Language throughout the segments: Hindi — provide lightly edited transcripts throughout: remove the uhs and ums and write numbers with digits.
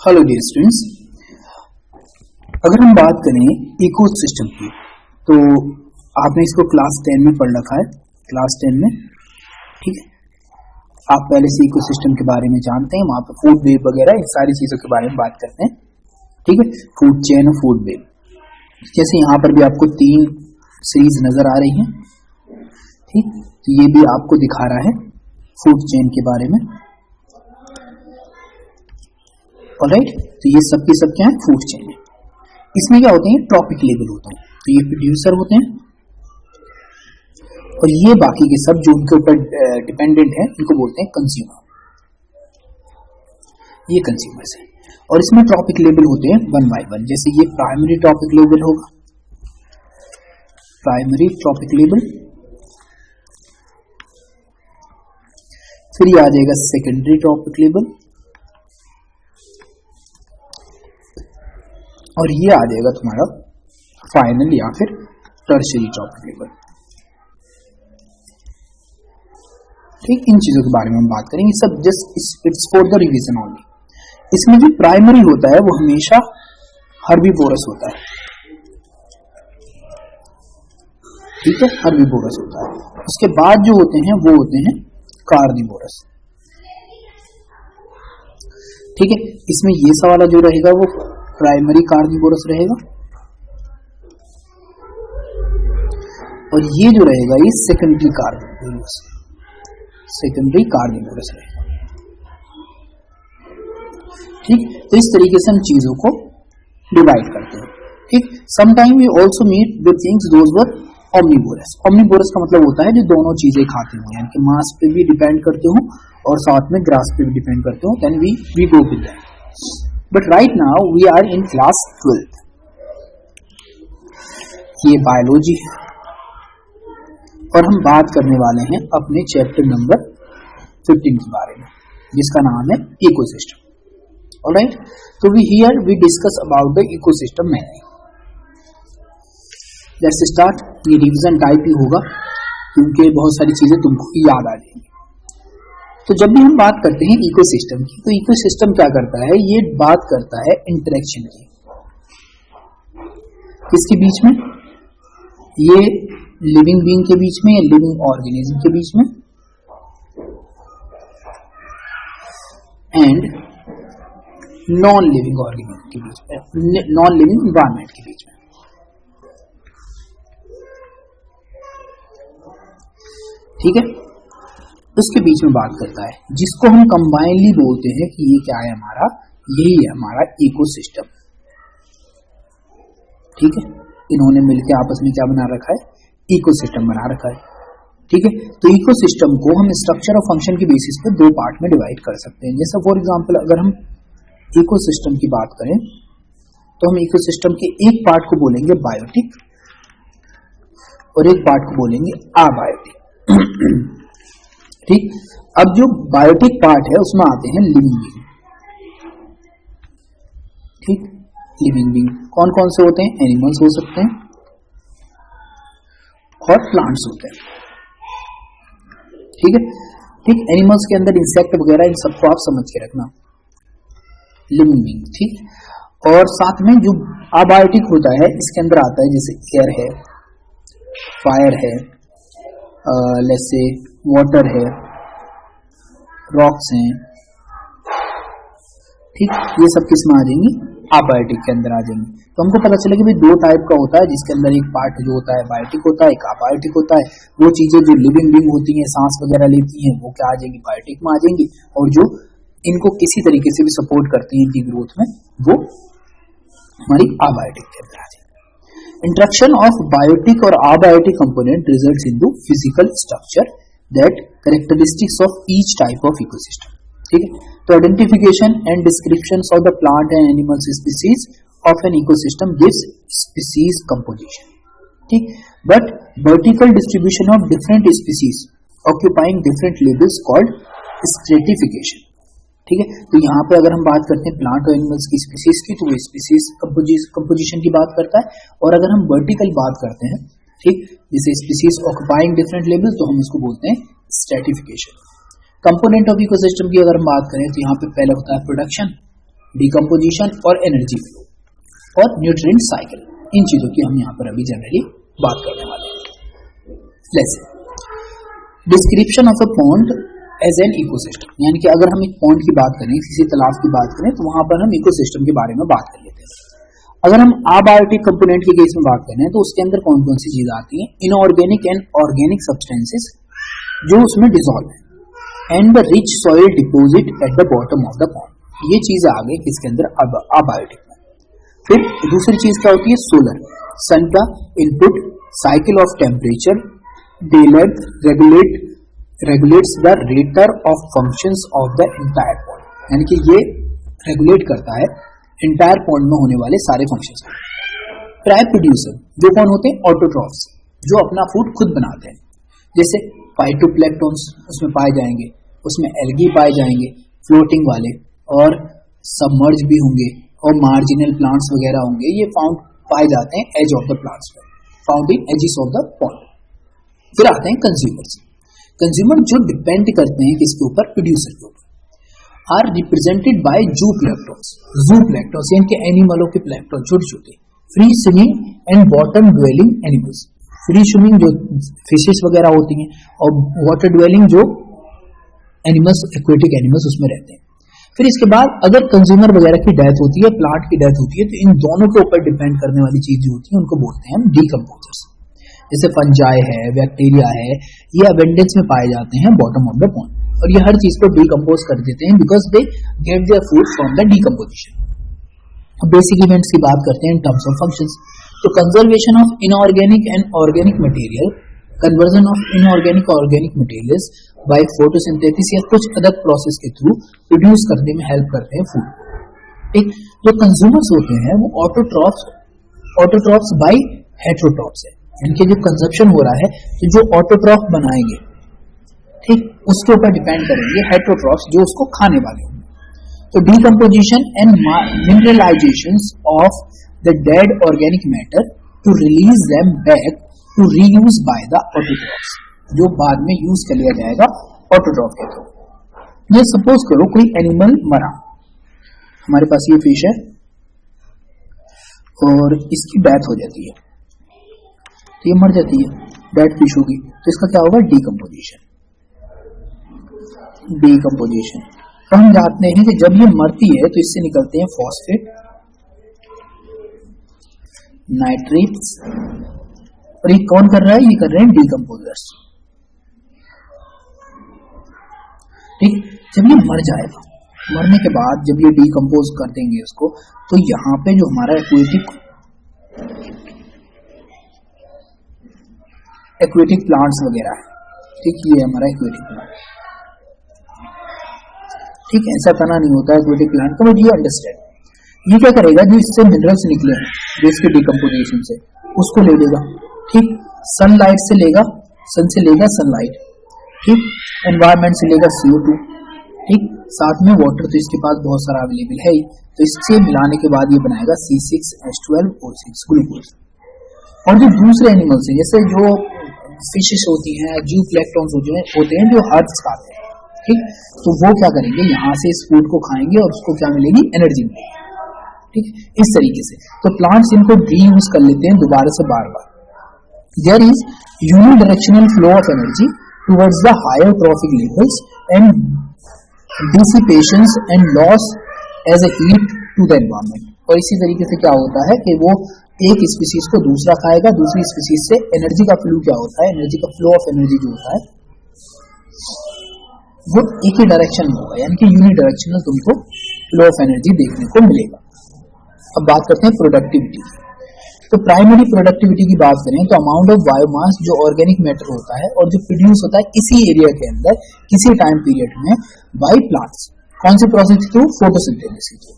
हेलो डियर स्टूडेंट्स, अगर हम बात करें इकोसिस्टम की तो आपने इसको क्लास 10 में पढ़ रखा है। क्लास 10 में ठीक है, आप पहले से इकोसिस्टम के बारे में जानते हैं। वहां पर फूड वेब वगैरह इन सारी चीजों के बारे में बात करते हैं। ठीक है, फूड चेन और फूड वेब, जैसे यहाँ पर भी आपको 3 सीरीज नजर आ रही हैं। ठीक, तो ये भी आपको दिखा रहा है फूड चेन के बारे में। ऑलराइट, तो ये सब के सब क्या है, फूड चेन है। इसमें क्या होते हैं, ट्रॉपिक लेवल होते हैं, तो ये प्रोड्यूसर होते हैं और ये बाकी के सब जो उनके ऊपर डिपेंडेंट है इनको बोलते हैं कंज्यूमर। ये कंज्यूमर्स है और इसमें ट्रॉपिक लेवल होते हैं 1 by 1। जैसे ये प्राइमरी ट्रॉपिक लेवल होगा, प्राइमरी ट्रॉपिक लेवल, फिर ये आ जाएगा सेकेंडरी ट्रॉपिक लेवल और ये आ जाएगा तुम्हारा फाइनल या फिर टर्शियरी ट्रॉपिक लेवल। ठीक, इन चीजों के बारे में हम बात करेंगे। सब just it's for the revision only. इसमें जो प्राइमरी होता है वो हमेशा हर्बीवोरस होता है। ठीक है, हर्बीवोरस होता है। उसके बाद जो होते हैं वो होते हैं कार्निवोरस। ठीक है, इसमें ये सवाल जो रहेगा वो प्राइमरी कार्निवोरस रहेगा और ये जो रहेगा ये सेकेंडरी कार्निवोरस, सेकेंडरी कार्निवोरस रहेगा। ठीक, तो इस तरीके से हम चीजों को डिवाइड करते हैं। ठीक, sometime we also meet with things those were omnivorous. Omnivorous का मतलब होता है जो दोनों चीजें खाते हो, यानी कि मांस पे भी डिपेंड करते हो और साथ में ग्रास पे भी डिपेंड करते हो। Then we go with that. But right now we are in class 12. ये बायोलॉजी है और हम बात करने वाले हैं अपने चैप्टर नंबर 15 के बारे में, जिसका नाम है इकोसिस्टम। ऑलराइट, तो we discuss about the ecosystem mainly. Let's start. ये रिवीजन टाइप ही होगा क्योंकि बहुत सारी चीजें तुमको याद आ जाएंगी। तो जब भी हम बात करते हैं इकोसिस्टम की, तो इकोसिस्टम क्या करता है, ये बात करता है इंटरेक्शन की। किसके बीच में, ये लिविंग बीइंग के बीच में या लिविंग ऑर्गेनिज्म के बीच में एंड नॉन लिविंग ऑर्गेनिज्म के बीच में, नॉन लिविंग एनवायरमेंट के बीच में। ठीक है, उसके बीच में बात करता है, जिसको हम कंबाइनली बोलते हैं कि ये क्या है हमारा, यही है हमारा इकोसिस्टम। ठीक है, इन्होंने मिलकर आपस में क्या बना रखा है, इकोसिस्टम बना रखा है। ठीक है, तो इकोसिस्टम को हम स्ट्रक्चर और फंक्शन के बेसिस पे 2 पार्ट में डिवाइड कर सकते हैं। जैसे फॉर एग्जांपल अगर हम इकोसिस्टम की बात करें तो हम इकोसिस्टम के एक पार्ट को बोलेंगे बायोटिक और एक पार्ट को बोलेंगे अबायोटिक। ठीक, अब जो बायोटिक पार्ट है उसमें आते हैं लिविंग बीइंग। ठीक, लिविंग बीइंग कौन कौन से होते हैं, एनिमल्स हो सकते हैं और प्लांट्स होते हैं। ठीक है, ठीक, एनिमल्स के अंदर इंसेक्ट वगैरह इन सबको आप समझ के रखना, लिविंग बीइंग। ठीक, और साथ में जो अबायोटिक होता है इसके अंदर आता है जैसे एयर है, फायर है, लेट्स से वाटर है, रॉक्स हैं। ठीक, ये सब किस में आ जाएंगी, अबायोटिक के अंदर आ जाएंगी। तो हमको पता चलेगा भाई 2 टाइप का होता है, जिसके अंदर एक पार्ट जो होता है बायोटिक होता है, एक अबायोटिक होता है। वो चीजें जो लिविंग बीइंग होती हैं, सांस वगैरह लेती हैं, वो क्या आ जाएंगी, बायोटिक में आ जाएंगी, और जो इनको किसी तरीके से भी सपोर्ट करती हैं इनकी ग्रोथ में, वो हमारी अबायोटिक के अंदर आ जाएंगी। इंटरेक्शन ऑफ बायोटिक और abiotic component results into physical structure that characteristics of each type of ecosystem. ठीक है, तो identification and description of the plant and animals species of an ecosystem gives species composition. ठीक, but vertical distribution of different species occupying different levels called stratification. ठीक है, तो यहाँ पे अगर हम बात करते हैं प्लांट और एनिमल्स की स्पीसीज की, तो वो स्पीसीज कंपोजिशन की बात करता है। और अगर हम वर्टिकल बात करते हैं, ठीक, जैसे स्पीसीज ऑक्युपाइंग डिफरेंट लेवल्स, तो हम इसको बोलते हैं स्ट्रेटिफिकेशन। कंपोनेंट ऑफ इकोसिस्टम की अगर हम बात करें तो यहाँ पे पहले होता है प्रोडक्शन, डिकम्पोजिशन और एनर्जी फ्लो और न्यूट्रिएंट साइकिल, इन चीजों की हम यहाँ पर अभी जनरली बात करने वाले हैं। Lesson description of a pond as an ecosystem, यानी कि अगर हम एक पॉन्ड की बात करें, किसी तालाब की बात करें, तो वहां पर हम इकोसिस्टम के बारे में बात कर लेते हैं। अगर हम अबायोटिक कंपोनेंट के केस में बात करें तो उसके अंदर कौन कौन सी चीजें आती हैं, इनऑर्गेनिक एंड ऑर्गेनिक सब्सटेंसेस जो उसमें डिसॉल्व है and the rich soil deposit at the bottom of the pond, ये चीज आ गई किसके अंदर, अबायोटिक में। फिर दूसरी चीज क्या होती है, सोलर, सन का input, cycle of temperature, day length regulates the rate of functions of the entire pond, यानी कि ये रेगुलेट करता है इंटायर पॉन्ड में होने वाले सारे फंक्शंस को। प्राइम प्रोड्यूसर जो कौन होते हैं, ऑटोट्रॉफ्स, जो अपना फूड खुद बनाते हैं, जैसे फाइटोप्लैंक्टन्स उसमें पाए जाएंगे, उसमें एल्गी पाए जाएंगे फ्लोटिंग वाले, और सबमर्ज भी होंगे, और मार्जिनल प्लांट्स वगैरह होंगे, ये फाउंड पाए जाते हैं एज ऑफ द प्लांट्स में, found in edges of the pond. फिर आते हैं कंज्यूमर्स, कंज्यूमर जो डिपेंड करते हैं किसके ऊपर, प्रोड्यूसर के ऊपर, आर रिप्रेजेंटेड बाय जूप्लैंक्टन्स, जूप्लैंक्टन्स यानी कि एनिमलों के प्लैंक्टन छोटे छोटे, free swimming and bottom dwelling animals, free swimming जो फिशेस वगैरह होती हैं, और वाटर ड्वेलिंग जो एनिमल्स, एक्वेटिक एनिमल्स उसमें रहते हैं। फिर इसके बाद अगर कंज्यूमर वगैरह की डेथ होती है, प्लांट की डेथ होती है, तो इन दोनों के ऊपर डिपेंड करने वाली चीज जो होती है उनको बोलते हैं हम डीकम्पोजर्स। जैसे फंजाई है, बैक्टीरिया है, ये अबेंडेंस में पाए जाते हैं बॉटम ऑफ द पॉन्ड, और ये हर चीज को डीकम्पोज कर देते हैं because they get their food from the decomposition. अब बेसिक इवेंट्स की बात करते हैं इन टर्म्स ऑफ फंक्शंस। तो conservation of inorganic and organic material, conversion of inorganic organic materials by photosynthesis या कुछ अदर प्रोसेस के थ्रू प्रोड्यूस करने में हेल्प करते हैं फूड। ठीक, जो कंज्यूमर्स होते हैं वो ऑटोट्रॉफ्स बाय हेटेरोट्रॉफ्स है, इनके जो कंजप्शन हो रहा है, तो जो ऑटोट्रॉफ बनाएंगे, ठीक, उसके ऊपर डिपेंड करेंगे हेटेरोट्रॉफ्स जो उसको खाने वाले होंगे। तो decomposition and mineralization of the dead organic matter to release them back to reuse by the autotrophs, जो बाद में यूज कर लिया जाएगा ऑटोट्रॉफ के थ्रू। ये सपोज करो कोई एनिमल मरा, हमारे पास ये फिश है और इसकी डेथ हो जाती है, तो ये मर जाती है, डेड फिश होगी, तो इसका क्या होगा, डीकम्पोजिशन। डीकम्पोजिशन तो हम जानते हैं कि जब ये मरती है तो इससे निकलते हैं फॉस्फेट, नाइट्रेट्स, और ये कौन कर रहा है, ये कर रहे हैं डीकम्पोजर्स। ठीक, जब ये मर जाएगा, मरने के बाद जब ये डीकम्पोज कर देंगे इसको, तो यहाँ पे जो हमारा एक्वेटिक प्लांट्स वगैरह है, ठीक, ये हमारा एक्वेटिक प्लांट, ठीक है, ऐसा करना नहीं होता है एक्वेटिक प्लांट का, बट ये अंडरस्टैंड। ये क्या करेगा, जो इससे मिनरल्स निकले हैं जो इसके डीकम्पोजिशन से, उसको ले लेगा, ठीक, सनलाइट से लेगा, सन से लेगा सनलाइट, ठीक, एनवायरमेंट से लेगा CO2, ठीक, साथ में वाटर तो इसके पास बहुत सारा अवेलेबल है, तो इससे मिलाने के बाद ये बनाएगा C6H12O6 ग्लूकोज। और जो दूसरे एनिमल्स हैं, जैसे जो फिशेस होती हैं, जूप्लैंक्टन्स होते हैं जो हर्ब्स खाते हैं, ठीक, तो वो क्या करेंगे, यहाँ से इस फूड को खाएंगे और उसको क्या मिलेगी, एनर्जी मिलेगी। ठीक, इस तरीके से तो प्लांट्स इनको रीयूज कर लेते हैं दोबारा से बार बार। There is unidirectional flow of energy towards the higher trophic levels and dissipations and loss as a heat to the environment. और इसी तरीके से क्या होता है कि वो एक स्पीसीज को दूसरा खाएगा, दूसरी स्पीसीज से एनर्जी का फ्लो क्या होता है, एनर्जी का फ्लो ऑफ एनर्जी जो होता है वो एक ही डायरेक्शन में होगा, यानी कि यूनिडायरेक्शनल तुमको फ्लो ऑफ एनर्जी देखने को मिलेगा। अब बात करते हैं प्रोडक्टिविटी। तो प्राइमरी प्रोडक्टिविटी की बात करें तो अमाउंट ऑफ बायोमास जो ऑर्गेनिक मैटर होता है और जो प्रोड्यूस होता है किसी एरिया के अंदर किसी टाइम पीरियड में बाय प्लांट्स, कौन से प्रोसेस के through, photosynthesis.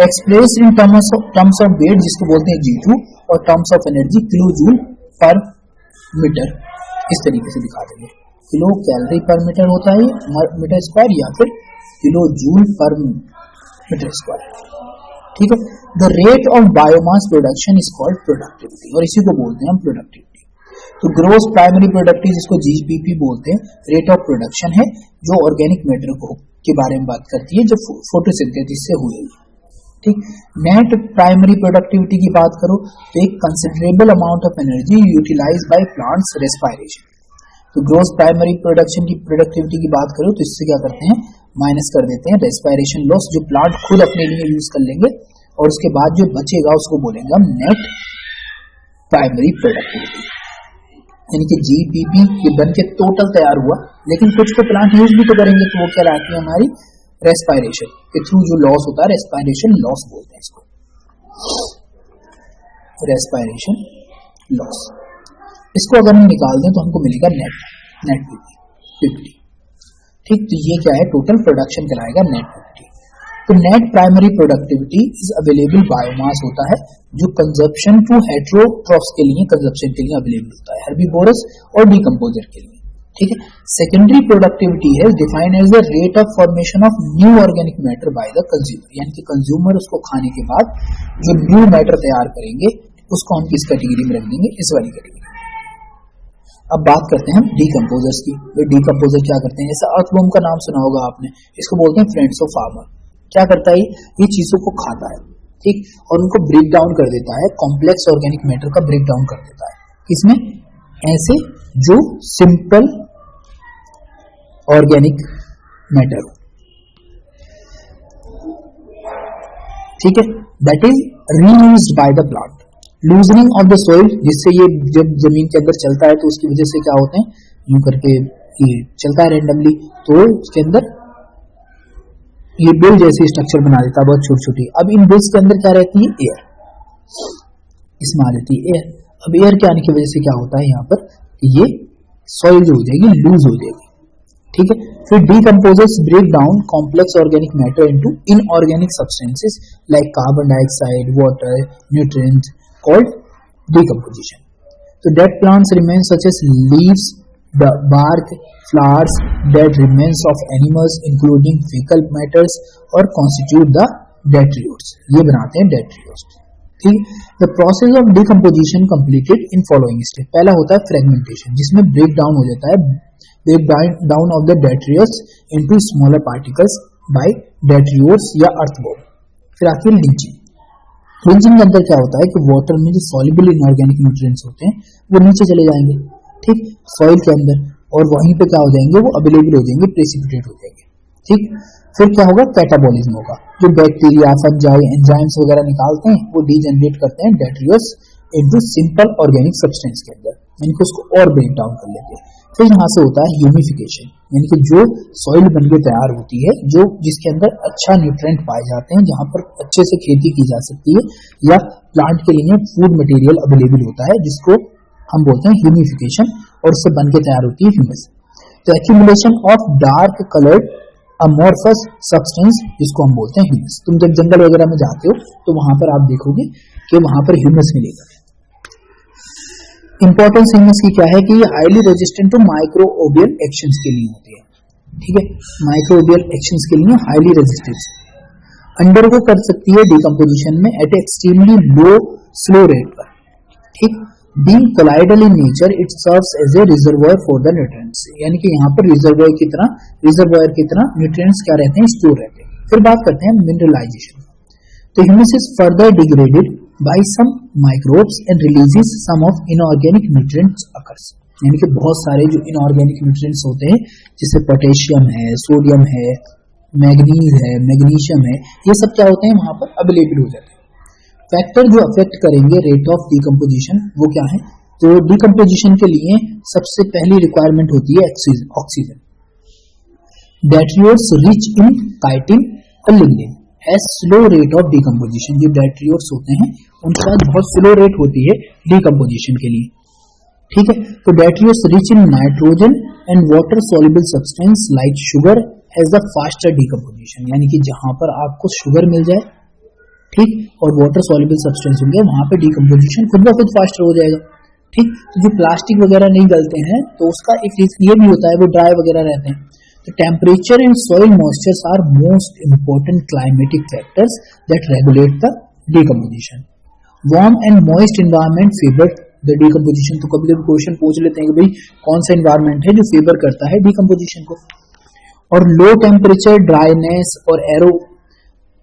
Express in terms of weight जिसको बोलते हैं G2 और terms of energy kilo joule per metre, इस तरीके से दिखा देंगे। किलो कैलोरी पर मीटर होता है मीटर स्क्वायर या फिर kilo joule per metre square. ठीक है, the rate of biomass production is called productivity और इसी को बोलते हैं हम प्रोडक्टिविटी। तो ग्रोस प्राइमरी प्रोडक्टिविटी जिसको GPP बोलते हैं, रेट ऑफ प्रोडक्शन है जो ऑर्गेनिक मैटर को के बारे में बात करती है जो फोटोसिंथेसिस से हुई है। ठीक। नेट प्राइमरी प्रोडक्टिविटी की बात करो तो एक considerable amount of energy utilize by plants respiration. तो ग्रोस प्राइमरी प्रोडक्शन की प्रोडक्टिविटी की बात करो तो इससे क्या करते हैं, माइनस कर देते हैं रेस्पायरेशन लॉस, जो प्लांट खुद अपने लिए यूज कर लेंगे, और उसके बाद जो बचेगा उसको बोलेंगे हम नेट प्राइमरी प्रोडक्टिविटी। यानी कि जीपीपी ये बन के टोटल तैयार हुआ, लेकिन कुछ को प्लांट यूज भी तो करेंगे, तो वो क्या रहती है हमारी रेस्पायरेशन के थ्रू जो लॉस होता है, रेस्पायरेशन लॉस बोलते हैं इसको, रेस्पायरेशन लॉस। इसको अगर हम निकाल दें तो हमको मिलेगा नेट पीपी। ठीक, तो ये क्या है, टोटल प्रोडक्शन कहलाएगा नेट पीपी। तो net primary productivity is available biomass होता है जो कंजप्शन टू हेटेरोट्रॉफ्स के लिए, कंजप्शन के लिए अवेलेबल होता है, हर्बीवोरस और डिकम्पोजर के लिए। ठीक है। सेकेंडरी प्रोडक्टिविटी है defined as the rate of formation of new organic matter by the consumer, यानी कि कंज्यूमर उसको खाने के बाद जो न्यू मैटर तैयार करेंगे उसको हम किस कैटेगरी में रख देंगे, इस वाली कैटेगरी। अब बात करते हैं हम डीकम्पोजर्स की। तो डीकम्पोजर क्या करते हैं, जैसे अर्थवर्म का नाम सुना होगा आपने, इसको बोलते हैं फ्रेंड्स ऑफ फार्मर। क्या करता है, ये चीजों को खाता है, ठीक, और उनको ब्रेक डाउन कर देता है, कॉम्प्लेक्स ऑर्गेनिक मैटर का ब्रेक डाउन कर देता है। इसमें ऐसे जो सिंपल ऑर्गेनिक मैटर हो, ठीक है, that is reused by the plant. Loosening of the soil, जिससे ये जब जमीन के अंदर चलता है तो उसकी वजह से क्या होते हैं, यूं करके ये चलता है रैंडमली, तो उसके अंदर ये बिल जैसी स्ट्रक्चर बना देता है, बहुत छोटी छोटी। अब इन बिल्स के अंदर क्या रहती है, एयर, इसमें आ जाती है एयर। अब एयर के आने की वजह से क्या होता है, यहाँ पर ये सॉइल जो हो जाएगी लूज हो जाएगी, ठीक है। फिर decomposers break down complex organic matter into inorganic substances like carbon dioxide, water, nutrients called decomposition. So dead plants remains such as leaves, the bark, flowers, dead remains of animals including fecal matters or constitute the detritus, ये बनाते हैं detritus, ठीक। The process of decomposition completed in following step। पहला होता है fragmentation, जिसमें break down हो जाता है, break down of the detritus into smaller particles by detritus या earthworm। फिर आती है lynching। लिंचिंग के अंदर क्या होता है कि वाटर में जो सॉल्युबल इनऑर्गेनिक न्यूट्रिएंट्स होते हैं वो नीचे चले जाएंगे, ठीक, सॉइल के अंदर, और वहीं पे क्या हो जाएंगे, वो अवेलेबल हो जाएंगे, प्रेसिपिटेट हो जाएंगे, ठीक। फिर क्या होगा, कैटाबॉलिज्म होगा, जो बैक्टीरिया, फंजाई, एंजाइम्स वगैरह निकालते हैं वो डीजनरेट करते हैं डेट्रियस इनटू सिंपल ऑर्गेनिक सब्सटेंस के अंदर, यानी कि उसको और ब्रेक डाउन कर लेते हैं। फिर यहाँ से होता है ह्यूमिफिकेशन, यानी कि जो सॉइल बनके तैयार होती है, जो जिसके अंदर अच्छा न्यूट्रिएंट पाए जाते हैं, जहां पर अच्छे से खेती की जा सकती है या प्लांट के लिए फूड मटेरियल अवेलेबल होता है, जिसको हम बोलते हैं ह्यूमिफिकेशन, और उससे बनके तैयार होती है ह्यूमस। तो accumulation of dark coloured amorphous substance, जिसको हम बोलते हैं ह्यूमस। तुम जब जंगल वगैरह में जाते हो तो वहां पर आप देखोगे कि वहां पर ह्यूमस मिलेगा। इंपॉर्टेंस ह्यूमस की क्या है कि ये highly resistant to microbial actions के लिए होती है, ठीक है, माइक्रोबियल एक्शंस के लिए हाईली रेजिस्टेंस अंडरगो कर सकती है डिकम्पोजिशन में at extremely low slow rate पर, ठीक। Being colloidal in nature it serves as a reservoir for the nutrients, यानी कि यहाँ पर रिजर्वोयर की तरह न्यूट्रिएंट्स क्या रहते हैं, स्टोर रहते हैं। फिर बात करते हैं मिनरलाइजेशन। तो humus is further degraded by some microbes and releases some of inorganic nutrients occurs, यानी कि बहुत सारे जो inorganic nutrients होते हैं, जैसे पोटेशियम है, सोडियम है, मैग्नीज है, मैग्नीशियम है, ये सब क्या होते हैं वहां पर अवेलेबल हो जाते हैं। फैक्टर जो अफेक्ट करेंगे रेट ऑफ डिकम्पोजिशन वो क्या है, तो डिकम्पोजिशन के लिए सबसे पहली रिक्वायरमेंट होती है oxygen. Detritus rich in chitin और lignin as slow rate of decomposition. जो डेट्रियोट्स होते हैं उनके पास बहुत स्लो रेट होती है डिकम्पोजिशन के लिए, ठीक है। तो detritus rich in nitrogen and water soluble substance like sugar has the faster decomposition, यानी कि जहां पर आपको शुगर मिल जाए, ठीक, और वाटर सॉल्युबल सब्सटेंस होंगे, वहां पे डिकम्पोजिशन खुद ब खुद फास्टर हो जाएगा, ठीक। तो जो प्लास्टिक वगैरह नहीं गलते हैं तो उसका एक ये भी होता है, वो ड्राई वगैरह रहते हैं। The temperature and soil moistures are most important climatic factors that regulate the decomposition. Warm and moist environment favor the decomposition। तो कभी-कभी क्वेश्चन पूछ लेते हैं कि भाई कौन सा environment है जो फेवर करता है decomposition को। और low temperature, dryness और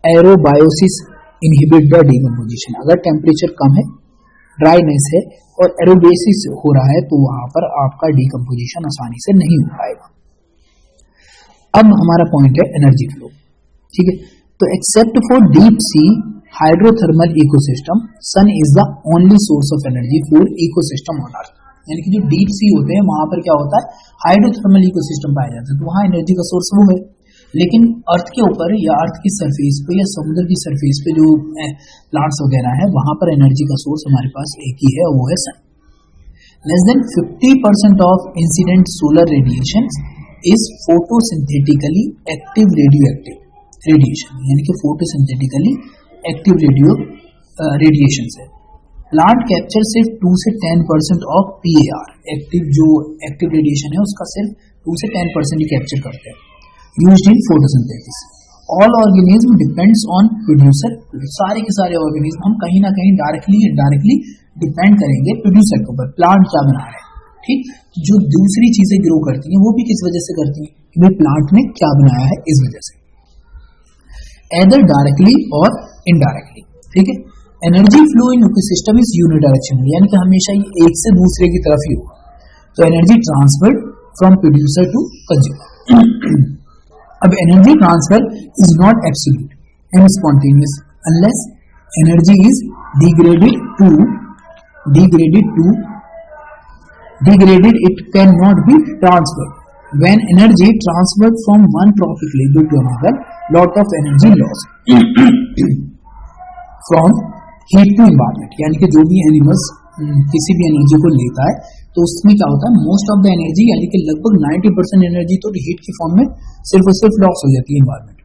एरोबायोसिस इनहिबिट द डीकम्पोजिशन। अगर टेम्परेचर कम है, ड्राइनेस है और एरोडेसिस हो रहा है तो वहां पर आपका डीकम्पोजिशन आसानी से नहीं हो पाएगा। अब हमारा पॉइंट है एनर्जी फ्लो, ठीक है। तो except for deep sea hydrothermal ecosystem, sun is the only source of energy for ecosystem on earth. यानी कि जो डीप सी होते हैं वहां पर क्या होता है, हाइड्रोथर्मल इकोसिस्टम पाया जाता है, तो वहां एनर्जी का सोर्स वो है। लेकिन अर्थ के ऊपर या अर्थ की सरफेस पे या समुद्र की सरफेस पे जो प्लांट्स वगैरह है वहां पर एनर्जी का सोर्स हमारे पास एक ही है, वो है sun. Less than 50% of incident solar radiation is photosynthetically active radioactive radiation, यानी कि फोटोसिंथेटिकली एक्टिव रेडिएशन है। प्लांट कैप्चर सिर्फ 2 से 10% ऑफ PAR, एक्टिव रेडिएशन है उसका सिर्फ 2 से 10% ही कैप्चर करते हैं, used in photosynthesis. All organism depends on producer, सारे के सारे ऑर्गेनिज्म हम कहीं ना कहीं डायरेक्टली इनडायरेक्टली डिपेंड करेंगे प्रोड्यूसर के ऊपर, प्लांट क्या बना रहा है, ठीक। जो दूसरी चीजें ग्रो करती हैं वो भी किस वजह से करती हैं कि भाई प्लांट ने क्या बनाया है, इस वजह से, एदर डायरेक्टली और इनडायरेक्टली, ठीक है। Energy flow in ecosystem is unidirectional, यानी कि हमेशा ये एक से दूसरे की तरफ ही होगा। तो energy transferred from producer to consumer. अब energy transfer is not absolute and spontaneous unless energy is degraded it cannot be transferred. When energy transferred from one trophic level to another, lot of energy loss from heat to environment, यानी कि जो भी एनिमल्स किसी भी एनर्जी को लेता है तो उसमें क्या होता है, मोस्ट ऑफ द एनर्जी यानी कि लगभग 90% एनर्जी तो हीट की फॉर्म में सिर्फ और सिर्फ लॉस हो जाती है environment.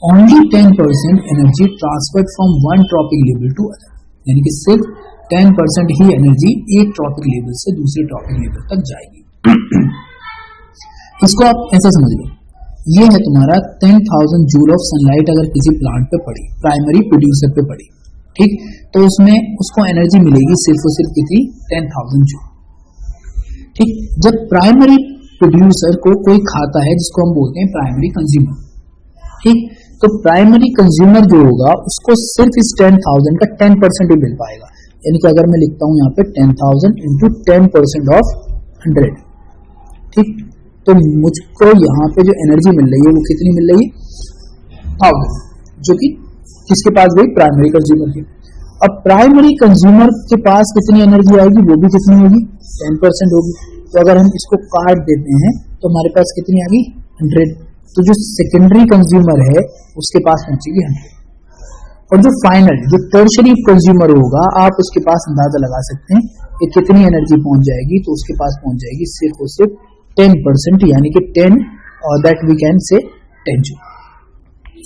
Only 10% energy transferred from one trophic level to other, यानी कि सिर्फ 10% ही एनर्जी एक ट्रॉपिक लेवल से दूसरे ट्रॉपिक लेवल तक जाएगी। इसको आप ऐसा समझ लो, ये है तुम्हारा 10,000 जूल ऑफ सनलाइट अगर किसी प्लांट पे पड़ी, प्राइमरी प्रोड्यूसर पे पड़ी, ठीक, तो उसमें उसको एनर्जी मिलेगी सिर्फ और सिर्फ कितनी, 10,000 जूल, ठीक। जब प्राइमरी प्रोड्यूसर को कोई खाता है जिसको हम बोलते हैं प्राइमरी कंज्यूमर, ठीक, तो प्राइमरी कंज्यूमर जो होगा उसको सिर्फ इस 10,000 का 10% ही मिल पाएगा। यानी कि अगर मैं लिखता हूं यहाँ पे 10,000 इंटू 10% ऑफ 100, ठीक, तो मुझको यहाँ पे जो एनर्जी मिल रही है वो कितनी मिल रही है, 1000, जो कि किसके पास गई, प्राइमरी कंज्यूमर की। अब प्राइमरी कंज्यूमर के पास कितनी एनर्जी आएगी, वो भी कितनी होगी, 10% होगी। तो अगर हम इसको काट देते हैं तो हमारे पास कितनी आ गई, 100। तो जो सेकेंडरी कंज्यूमर है उसके पास पहुंचेगी 100, और जो फाइनल जो टर्शरी कंज्यूमर होगा आप उसके पास अंदाजा लगा सकते हैं कि कितनी एनर्जी पहुंच जाएगी। तो उसके पास पहुंच जाएगी सिर्फ और सिर्फ 10%, यानी कि 10 that we can say 10 joule.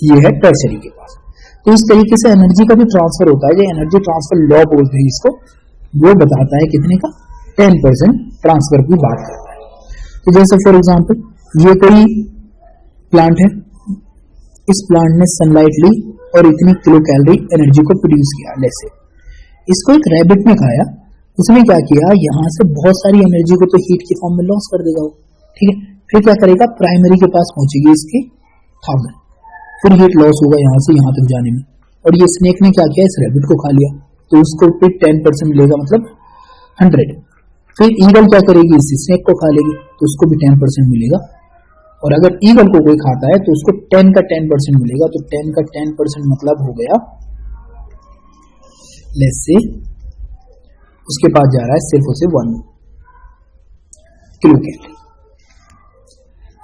ये है टर्शरी के पास। तो इस तरीके से एनर्जी का जो ट्रांसफर होता है, जो एनर्जी ट्रांसफर लॉ बोलते हैं इसको, वो बताता है कितने का, 10% ट्रांसफर की बात करता है। तो जैसे फॉर एग्जांपल ये कोई प्लांट है, इस प्लांट ने सनलाइट ली और इतनी किलो कैलोरी एनर्जी को प्रोड्यूस किया। जैसे इसको एक रैबिट ने खाया, उसने क्या किया, यहां से बहुत सारी एनर्जी को तो हीट की फॉर्म में लॉस कर देगा वो, ठीक है। फिर क्या करेगा, प्राइमरी के पास पहुंचेगी इसकी 1000, फिर हीट लॉस होगा यहाँ से यहाँ तक जाने में। और ये स्नेक ने क्या किया, इस रैबिट को खा लिया, तो उसको फिर 10% मिलेगा, मतलब 100। फिर ईगल क्या करेगी, इस स्नेक को खा लेगी, तो उसको भी 10% मिलेगा। और अगर ईगल को कोई खाता है तो उसको 10 का 10% मिलेगा। तो 10 का 10% मतलब हो गया, लेट्स से उसके पास जा रहा है सिर्फ और सिर्फ 1 kilo calorie.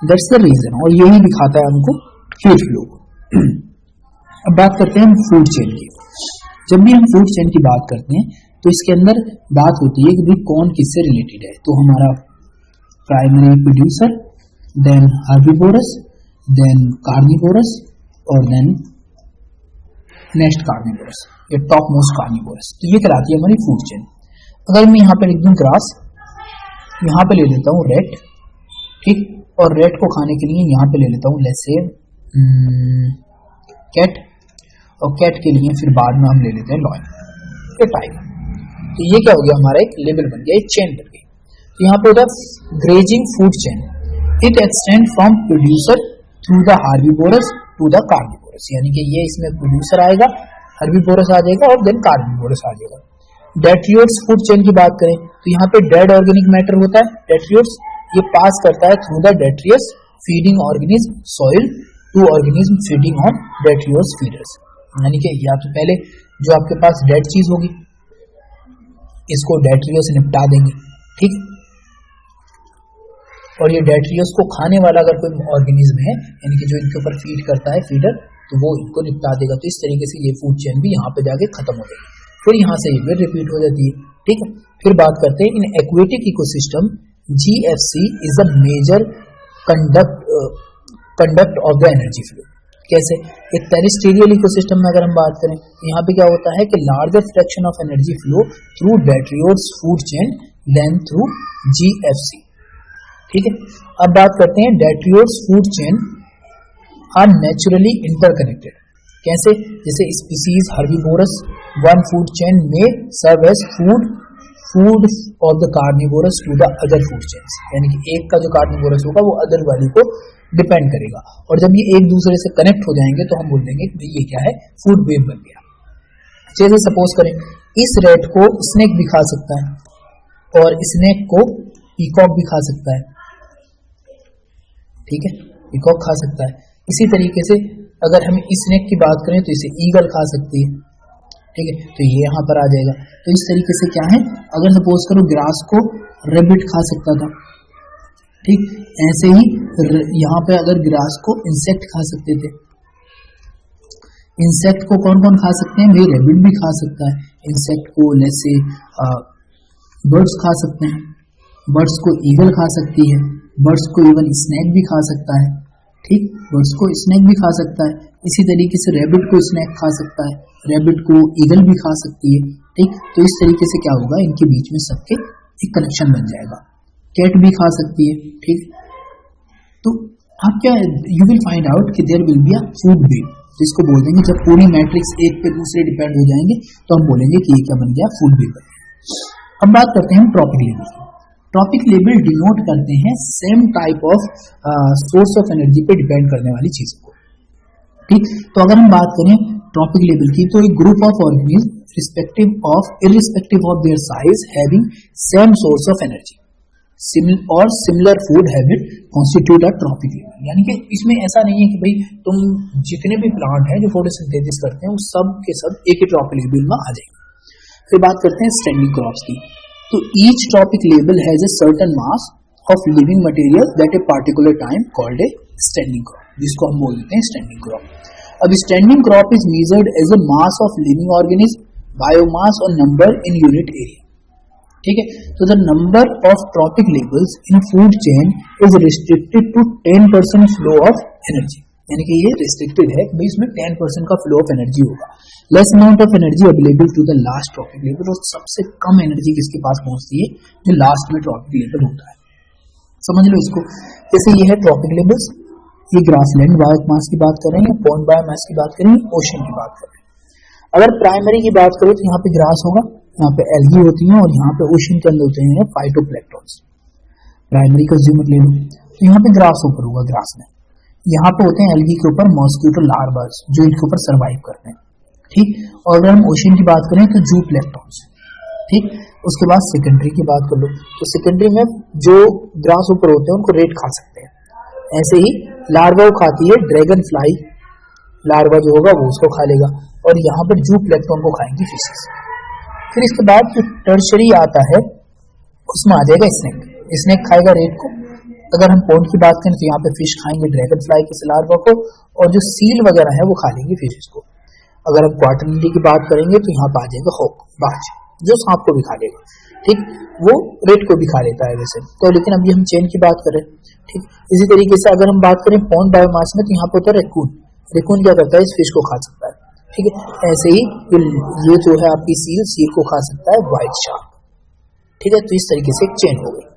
That's the reason, और यही दिखाता है हमको हीट फ्लो। अब बात करते हैं हम फूड चेन की। जब भी हम फूड चेन की बात करते हैं तो इसके अंदर बात होती है कि भाई कौन किससे रिलेटेड है। तो हमारा primary producer, then herbivorous, then carnivorous, और देन नेक्स्ट कार्निवोरस, ये टॉप मोस्ट कार्निवोरस। तो ये कहलाती है हमारी फूड चेन। अगर मैं यहाँ पे लिख दूं ग्रास, यहाँ पे ले लेता हूँ रेट, ठीक, और रेट को खाने के लिए यहाँ पे ले लेता हूँ लेट्स से कैट, और कैट के लिए फिर बाद में हम ले लेते हैं लॉयन, फिर टाइगर। तो ये क्या हो गया, हमारा एक लेबल बन गया, एक चेन बन गई। तो यहाँ पे होता है grazing food chain, it extend from producer through the herbivores to the carnivores, यानी कि ये इसमें प्रोड्यूसर आएगा, हर्बीवोरस आ जाएगा और देन कार्निवोरस आ जाएगा। डेट्रियोट्स फूड चेन की बात करें तो यहाँ पे डेड ऑर्गेनिक मैटर होता है डेट्रियोट्स, ये पास करता है through the detritus feeding organism soil to organism feeding on detritus feeders. यानी कि या तो पहले जो आपके पास डेड चीज होगी इसको डेट्रियोस निपटा देंगे, ठीक, और ये डेट्रियोस को खाने वाला अगर कोई ऑर्गेनिज्म है यानी कि जो इनके ऊपर फीड करता है फीडर, तो वो इनको निपटा देगा। तो इस तरीके से ये फूड चेन भी यहाँ पे जाके खत्म हो जाएगी, फिर यहाँ से ये फिर रिपीट हो जाती है, ठीक है। फिर बात करते हैं in aquatic ecosystem GFC is a major conduct of the energy flow. कैसे? एक टेरेस्ट्रियल इकोसिस्टम में अगर हम बात करें तो यहाँ पे क्या होता है कि larger fraction of energy flow through detritus food chain than through GFC, ठीक है। अब बात करते हैं detritus food chain are naturally interconnected. कैसे? जैसे species herbivores one food chain में serve as food of the carnivores to the other food chains, यानी कि एक का जो कार्निवोरस होगा वो अदर वाली को डिपेंड करेगा, और जब ये एक दूसरे से कनेक्ट हो जाएंगे तो हम बोल देंगे कि ये क्या है, फूड वेब बन गया। जैसे सपोज करें इस रेट को स्नेक भी खा सकता है और स्नेक को पीकॉक भी खा सकता है, ठीक है, पीकॉक खा सकता है। इसी तरीके से अगर हम स्नेक की बात करें तो इसे ईगल खा सकती है, ठीक है, तो ये यहाँ पर आ जाएगा। तो इस तरीके से क्या है, अगर सपोज करो ग्रास को रेबिट खा सकता था, ठीक, ऐसे ही यहाँ पे अगर ग्रास को इंसेक्ट खा सकते थे। इंसेक्ट को कौन कौन खा सकते हैं भाई? रेबिट भी खा सकता है इंसेक्ट को, जैसे बर्ड्स खा सकते हैं, बर्ड्स को ईगल खा सकती है, बर्ड्स को इवन स्नेक भी खा सकता है, ठीक, बर्ड्स को स्नेक भी खा सकता है। इसी तरीके से रेबिट को स्नेक खा सकता है, रेबिट को ईगल भी खा सकती है, ठीक। तो इस तरीके से क्या होगा, इनके बीच में सबके एक कनेक्शन बन जाएगा। कैट भी खा सकती है, ठीक। तो आप क्या यू विल फाइंड आउट कि there will be a food web, जिसको बोल देंगे जब पूरी मैट्रिक्स एक पे दूसरे डिपेंड हो जाएंगे तो हम बोलेंगे कि ये क्या बन गया, फूड वेब बन गया। अब बात करते हैं ट्रॉपिक लेवल की। ट्रॉपिक लेवल डिनोट करते हैं same type of source of energy पे डिपेंड करने वाली चीजों को, ठीक। तो अगर हम बात करें ट्रॉपिक लेवल की तो एक group of organism irrespective of their size having same source of energy और similar food habit constitute a trophic level. यानी कि इसमें ऐसा नहीं है कि भाई तुम जितने भी प्लांट हैं जो फोटोसिंथेसिस करते हैं वो सब के सब एक ही ट्रॉपिक लेवल में आ जाएंगे। फिर बात करते हैं स्टैंडिंग क्रॉप्स की। तो each trophic level has a certain mass of living material that a particular time called a standing crop, जिसको हम बोल देते हैं स्टैंडिंग क्रॉप। अब standing crop is measured as a mass of living organism, biomass और नंबर इन यूनिट एरिया, ठीक है। तो the number of trophic levels in food chain is restricted to 10% flow of energy, यानी कि ये रिस्ट्रिक्टेड है कि इसमें 10% का फ्लो ऑफ एनर्जी होगा। Less amount of energy available to the last trophic level, और सबसे कम एनर्जी किसके पास पहुंचती है, जो लास्ट में ट्रॉपिक लेवल होता है। समझ लो इसको। जैसे ये है ट्रॉपिक लेवल्स, ये ग्रासलैंड बायोमास की बात कर रहे हैं, पॉन्ड बायोमास की बात करें, ओशन की बात कर रहे हैं। अगर प्राइमरी की बात करें तो यहाँ पे ग्रास होगा, यहाँ पे एल्गी होती है, और यहाँ पे ओशन के अंदर होते हैं फाइटोप्लैंक्टन्स। प्राइमरी का कंज्यूमर ले लो तो यहाँ पे ग्रास ऊपर होगा, ग्रास में यहाँ पे होते हैं एल्गी के ऊपर मॉस्किटो लार्वास जो इनके ऊपर सर्वाइव करते हैं, ठीक। और अगर हम ओशन की बात करें तो जूप्लैंक्टन्स, ठीक। उसके बाद सेकेंडरी की बात कर लो तो सेकेंडरी में जो ग्रास ऊपर होते हैं उनको रेट खा सकते हैं। ऐसे ही लार्वा खाती है ड्रैगन फ्लाई, लार्वा जो होगा वो उसको खा लेगा, और यहाँ पर जूप्लैंक्टन को खाएंगी फिशेस। फिर इसके बाद जो टर्शरी आता है उसमें आ जाएगा स्नेक, स्नेक खाएगा रेट को। अगर हम पॉन्ड की बात करें तो यहाँ पे फिश खाएंगे ड्रैगन फ्लाई के लार्वा को, और जो सील वगैरह है वो खा लेंगे फिशेस को। अगर हम क्वार्टरनरी की बात करेंगे तो यहाँ पे आ जाएगा हॉक, बाज, जो सांप को भी खा लेगा, ठीक, वो रेट को भी खा लेता है वैसे तो। लेकिन अभी हम चेन की बात करें, ठीक। इसी तरीके से अगर हम बात करें पॉन्ड बायोमास में तो यहाँ पे होता है रेकून, रेकून क्या करता है, इस फिश को खा सकता है, ठीक है। ऐसे ही ये जो है आपकी सील को खा सकता है व्हाइट शार्क, ठीक है। तो इस तरीके से एक चेन हो गई।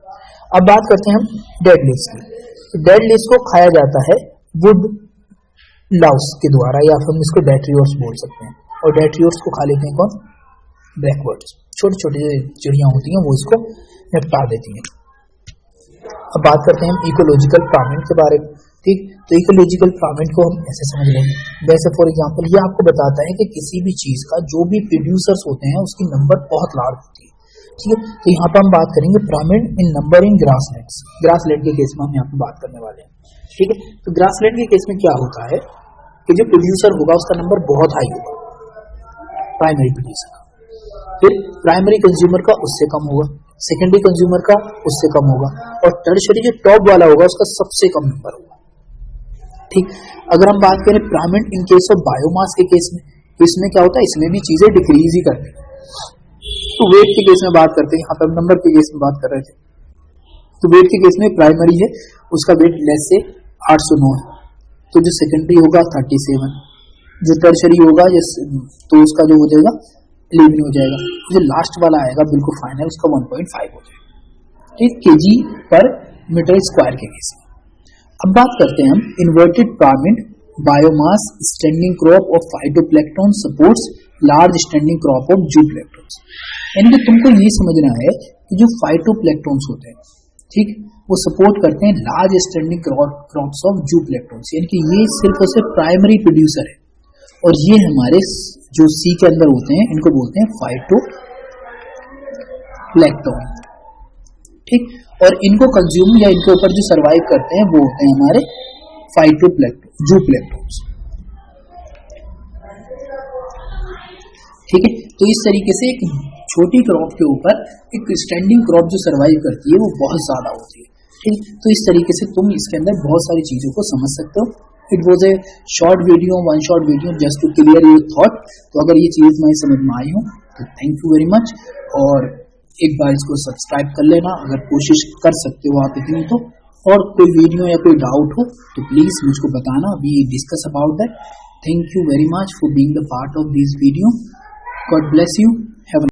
अब बात करते हैं हम डेड लीव्स की। डेड लीव्स को खाया जाता है वुड लाउस के द्वारा, या फिर हम इसको डेट्रियोट्स बोल सकते हैं, और डेट्रियोट्स को खा लेते हैं कौन, ब्लैकबर्ड्स, छोटी छोटी चिड़ियां होती हैं वो इसको निपटा देती हैं। अब बात करते हैं हम इकोलॉजिकल फ्रैगमेंट के बारे में। ठीक, तो इकोलॉजिकल फ्रागमेंट को हम ऐसे समझ लेंगे। वैसे फॉर एग्जांपल ये आपको बताता है कि किसी भी चीज का जो भी प्रोड्यूसर्स होते हैं उसकी नंबर बहुत लार्ज होती है। ठीक है, तो यहाँ पर हम बात करेंगे फ्रागमेंट इन नंबर इन ग्रासलैंड्स। ग्रासलैंड के केस में हम यहाँ पे बात करने वाले हैं। ठीक है, तो ग्रासलैंड के केस में क्या होता है कि जो प्रोड्यूसर होगा उसका नंबर बहुत हाई होगा, प्राइमरी प्रोड्यूसर का, फिर प्राइमरी कंज्यूमर का उससे कम होगा, सेकेंडरी कंज्यूमर का उससे कम होगा, और टर्शरी जो टॉप वाला होगा उसका सबसे कम नंबर होगा। ठीक, अगर हम बात करें प्राइमेंट इन केस ऑफ बायोमास के केस में, तो इसमें क्या होता है, इसमें भी चीजें डिक्रीज ही करती है। तो वेट के केस में बात करते हैं, यहाँ पर नंबर के केस में बात कर रहे थे, तो वेट के केस में प्राइमरी है उसका वेट लेस से 809 है, तो जो सेकेंडरी होगा 37, जो टर्शरी होगा तो उसका जो हो जाएगा 11 हो जाएगा, जो लास्ट वाला आएगा बिल्कुल फाइनल उसका 1.5 हो जाएगा। ठीक, केजी पर मीटर स्क्वायर के केस में। अब बात करते हैं हम inverted fragment biomass standing crop of phytoplankton supports large standing crop of zooplanktons. यानी कि तुमको ये समझना है कि जो फाइटोप्लैंक्टन्स होते हैं, ठीक, वो सपोर्ट करते हैं large standing crops of zooplanktons, यानी कि ये सिर्फ और सिर्फ प्राइमरी प्रोड्यूसर है, और ये हमारे जो सी के अंदर होते हैं इनको बोलते हैं फाइटोप्लैंक्टन। ठीक, और इनको कंज्यूम या इनके ऊपर जो सरवाइव करते हैं वो होते हैं हमारे फाइटोप्लैंक्टन, जूप्लैंक्टन्स। ठीक है, तो इस तरीके से एक छोटी क्रॉप के ऊपर एक स्टैंडिंग क्रॉप जो सरवाइव करती है वो बहुत ज्यादा होती है। ठीक, तो इस तरीके से तुम इसके अंदर बहुत सारी चीजों को समझ सकते हो। It was a short video, one short video just to clear your thought. तो अगर ये चीज मैं समझ में आई हूँ तो थैंक यू वेरी मच, और एक बार इसको सब्सक्राइब कर लेना अगर कोशिश कर सकते हो आप इतनी तो, और कोई वीडियो या कोई डाउट हो तो प्लीज मुझको बताना, we discuss about that. Thank you very much for being the part of this video. God bless you. Have